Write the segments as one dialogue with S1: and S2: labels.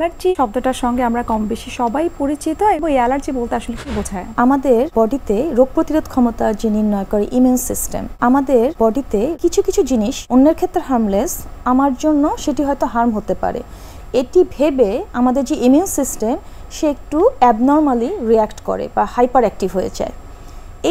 S1: Allergy শব্দটার সঙ্গে আমরা কম বেশি সবাই পরিচিত এবং এই অ্যালার্জি বলতে আসলে কি বোঝায়?
S2: আমাদের বডিতে রোগ প্রতিরোধ ক্ষমতা যে নির্ণয় করে ইমিউন সিস্টেম, আমাদের বডিতে কিছু কিছু জিনিস অন্যের ক্ষেত্রে হার্মলেস, আমার জন্য সেটি হয়তো হার্ম হতে পারে। এটি ভেবে আমাদের যে ইমিউন সিস্টেম সে একটু অ্যাবনর্মালি রিয়্যাক্ট করে বা হাইপার অ্যাক্টিভ হয়ে যায়।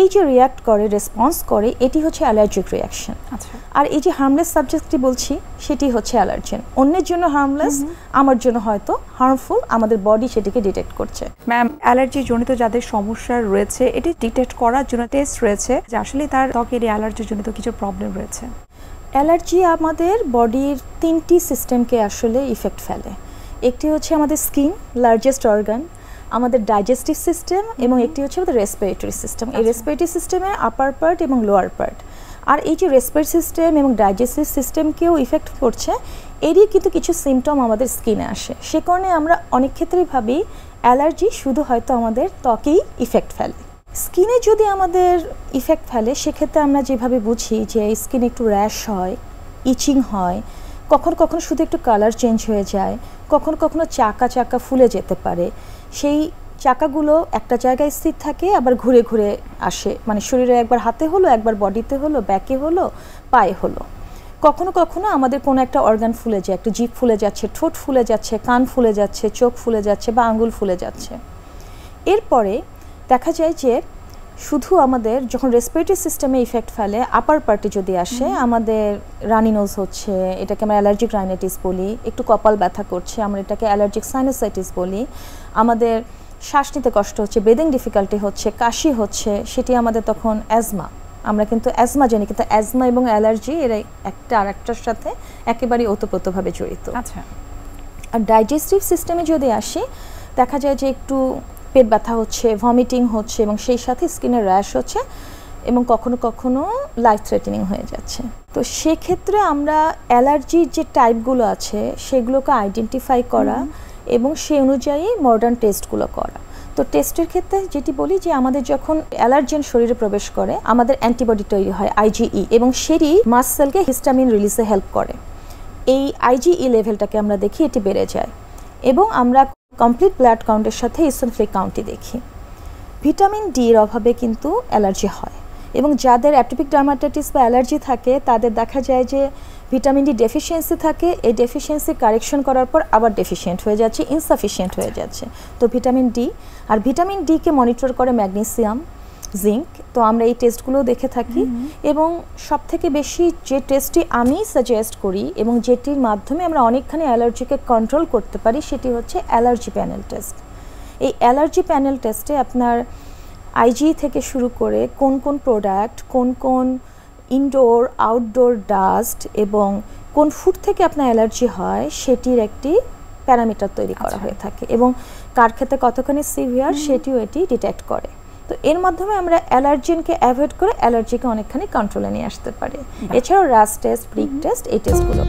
S2: এই যে রিয়্যাক্ট করে, রেসপন্স করে, এটি হচ্ছে অ্যালার্জিক রিয়াকশন।
S1: আচ্ছা,
S2: আর এই যে হার্মলেস সাবজেক্টটি বলছি সেটি হচ্ছে অ্যালার্জেন। অন্যের জন্য হার্মলেস, আমার জন্য হয়তো হার্মফুল, আমাদের বডি সেটিকে ডিটেক্ট করছে।
S1: ম্যাম, অ্যালার্জি জনিত যাদের সমস্যা রয়েছে এটি ডিটেক্ট করার জন্য টেস্ট রয়েছে যে আসলে তার ত্বকের অ্যালার্জি জনিত কিছু প্রবলেম রয়েছে।
S2: অ্যালার্জি আমাদের বডির তিনটি সিস্টেমকে আসলে ইফেক্ট ফেলে। একটি হচ্ছে আমাদের স্কিন, লার্জেস্ট অর্গান, আমাদের ডাইজেস্টিভ সিস্টেম, এবং একটি হচ্ছে আমাদের রেসপিরেটরি সিস্টেম। এই রেসপিরেটরি সিস্টেমে আপার পার্ট এবং লোয়ার পার্ট। আর এই যে রেসপিরেটরি সিস্টেম এবং ডাইজেস্টিভ সিস্টেমকেও ইফেক্ট করছে, এরই কিন্তু কিছু সিমটম আমাদের স্কিনে আসে। সে কারণে আমরা অনেক ক্ষেত্রেই ভাবি অ্যালার্জি শুধু হয়তো আমাদের ত্বকেই ইফেক্ট ফেলে। স্কিনে যদি আমাদের ইফেক্ট ফেলে সেক্ষেত্রে আমরা যেভাবে বুঝি যে স্কিনে একটু র্যাশ হয়, ইচিং হয়, কখনো কখনো শুধু একটু কালার চেঞ্জ হয়ে যায়, কখনো কখনো চাকা চাকা ফুলে যেতে পারে। সেই চাকাগুলো একটা জায়গায় স্থির থাকে, আবার ঘুরে ঘুরে আসে, মানে শরীরে একবার হাতে হলো, একবার বডিতে হলো, ব্যাকে হলো, পায়ে হলো। কখনো কখনো আমাদের কোনো একটা অর্গান ফুলে যায়, একটা জিভ ফুলে যাচ্ছে, ঠোঁট ফুলে যাচ্ছে, কান ফুলে যাচ্ছে, চোখ ফুলে যাচ্ছে বা আঙ্গুল ফুলে যাচ্ছে। এরপরে দেখা যায় যে শুধু আমাদের যখন রেসপিরেটরি সিস্টেমে ইফেক্ট ফেলে, আপার পার্টে যদি আসে, আমাদের রানি নোজ হচ্ছে, এটাকে আমরা অ্যালার্জিক রাইনাইটিস বলি, একটু কপাল ব্যথা করছে, আমরা এটাকে অ্যালার্জিক সাইনোসাইটিস বলি, আমাদের শ্বাস নিতে কষ্ট হচ্ছে, ব্রিদিং ডিফিকাল্টি হচ্ছে, কাশি হচ্ছে, সেটি আমাদের তখন অ্যাজমা। আমরা কিন্তু অ্যাজমা জানি, কিন্তু অ্যাজমা এবং অ্যালার্জি এরা একটা আর একটার সাথে একেবারেই ওতপ্রোতভাবে জড়িত।
S1: আচ্ছা,
S2: আর ডাইজেস্টিভ সিস্টেমে যদি আসি, দেখা যায় যে একটু পেট ব্যথা হচ্ছে, ভমিটিং হচ্ছে, এবং সেই সাথে স্কিনের র্যাশ হচ্ছে, এবং কখনো কখনো লাইফ থ্রেটেনিং হয়ে যাচ্ছে। তো সেক্ষেত্রে আমরা অ্যালার্জির যে টাইপগুলো আছে সেগুলোকে আইডেন্টিফাই করা এবং সেই অনুযায়ী মডার্ন টেস্টগুলো করা। তো টেস্টের ক্ষেত্রে যেটি বলি যে আমাদের যখন অ্যালার্জেন শরীরে প্রবেশ করে, আমাদের অ্যান্টিবডি তৈরি হয় আইজিই, এবং সেটি মাস্ট সেলকে হিস্টামিন রিলিজে হেল্প করে। এই আইজিই লেভেলটাকে আমরা দেখি, এটি বেড়ে যায়, এবং আমরা কমপ্লিট ব্লাড কাউন্টের সাথে ইসোনফ্লিক কাউন্টই দেখি। ভিটামিন ডির অভাবে কিন্তু অ্যালার্জি হয়, এবং যাদের অ্যাটোপিক ডার্মাটাইটিস বা অ্যালার্জি থাকে তাদের দেখা যায় যে ভিটামিন ডি ডেফিসিয়েন্সি থাকে। এই ডেফিসিয়েন্সি কারেকশন করার পর আবার ডেফিসিয়েন্ট হয়ে যাচ্ছে, ইনসাফিসিয়েন্ট হয়ে যাচ্ছে। তো ভিটামিন ডি, আর ভিটামিন ডিকে মনিটর করে ম্যাগনেসিয়াম, জিঙ্ক। তো আমরা এই টেস্টগুলো দেখে থাকি, এবং সবথেকে বেশি যে টেস্টটি আমি সাজেস্ট করি এবং যেটির মাধ্যমে আমরা অনেকখানি অ্যালার্জিকে কন্ট্রোল করতে পারি সেটি হচ্ছে অ্যালার্জি প্যানেল টেস্ট। এই অ্যালার্জি প্যানেল টেস্টে আপনার আইজি থেকে শুরু করে কোন কোন প্রোডাক্ট, কোন কোন ইনডোর আউটডোর ডাস্ট এবং কোন ফুড থেকে আপনার অ্যালার্জি হয় সেটির একটি প্যারামিটার তৈরি করা হয়ে থাকে, এবং কার ক্ষেত্রে কতখানি সিভিয়ার সেটিও এটি ডিটেক্ট করে। তো এর মাধ্যমে আমরা অ্যালার্জেনকে অ্যাভয়েড করে অ্যালার্জিকে অনেকখানি কন্ট্রোলে নিয়ে আসতে পারি। এছাড়াও রাস টেস্ট, প্রিক টেস্ট, এই টেস্টগুলো।